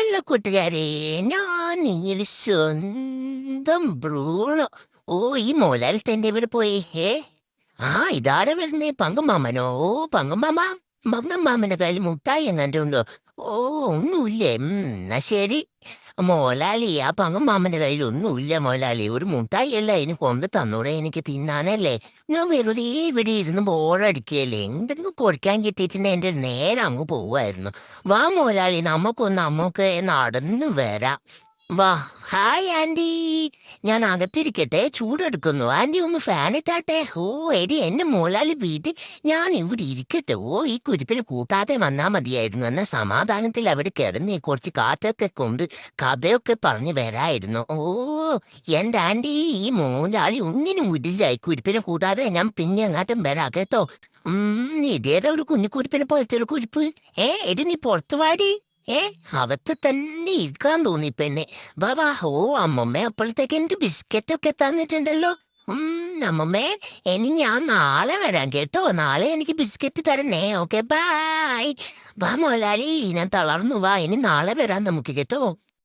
Hello കൂട്ടുകാരെ, ഞാൻ ഈ സ്വന്തം ബ്രൂണോ. ഓ, ഈ മോലാലിട്ടെന്റെ ഇവിടെ പോയി. ഇതാരാ വരുന്നേ? പങ്കമാമനോ? ഓ, പങ്കമാമ. പങ്കമാമന്റെ കയ്യിൽ മുട്ടായി എങ്ങാണ്ട് ഉണ്ടോ? ഓ, ഒന്നുമില്ലേ? എന്നാ ശരി. മോലാലി, ആ പങ്കമാമന്റെ കയ്യിൽ ഒന്നുമില്ല മോലാലി. ഒരു മുട്ടായി അല്ല അതിന് കൊണ്ട് തന്നൂടെ എനിക്ക് തിന്നാനല്ലേ? ഞാൻ വെറുതെ ഇവിടെ ഇരുന്ന് ബോറടിക്കുകയല്ലേ. എന്തെങ്കിലും കൊടുക്കാൻ കിട്ടിയിട്ടുണ്ടെ എന്റെ നേരെ അങ്ങ് പോവായിരുന്നു. വാ മോലാളി, നമുക്കൊന്ന് അമ്മൊക്കെ നടന്നു വരാം. വാ. Hi aunty. ഞാൻ അകത്തിരിക്കട്ടെ, ചൂടെടുക്കുന്നു. ആന്റി ഒന്ന് ഫാൻ ഇട്ടാട്ടെ. ഓ എടി, എന്റെ മോലാളി വീട്ടിൽ ഞാൻ ഇവിടെ ഇരിക്കട്ടെ. ഓ, ഈ കുരിപ്പിനെ കൂട്ടാതെ വന്നാ മതിയായിരുന്നു. എന്ന സമാധാനത്തിൽ അവിടെ കിടന്ന് കുറച്ച് കാറ്റൊക്കെ കൊണ്ട് കഥയൊക്കെ പറഞ്ഞു വരായിരുന്നു. ഓ, എന്റെ ആന്റി, ഈ മോലാളി ഒന്നിനും വിടില്ല. ഈ കുരിപ്പിനെ കൂട്ടാതെ ഞാൻ പിന്നെ എങ്ങാട്ടും വരാം കേട്ടോ. ഇതേതാ ഒരു കുഞ്ഞുകുരിപ്പിനെ പോലത്തെ ഒരു കുരിപ്പ്? എടി നീ പുറത്തു വാടി. അകത്ത് തന്നെ ഇരിക്കാൻ തോന്നി പെണ്ണെ. വാ വാ. ഓ അമ്മമ്മേ, അപ്പോഴത്തേക്ക് എനിക്ക് ബിസ്ക്കറ്റൊക്കെ തന്നിട്ടുണ്ടല്ലോ. അമ്മമ്മേ, ഇനി ഞാൻ നാളെ വരാം കേട്ടോ. നാളെ എനിക്ക് ബിസ്ക്കറ്റ് തരണേ. Okay, bye. വാ മോലാലി, ഞാൻ തളർന്നു. വാ, ഇനി നാളെ വരാം നമുക്ക് കേട്ടോ.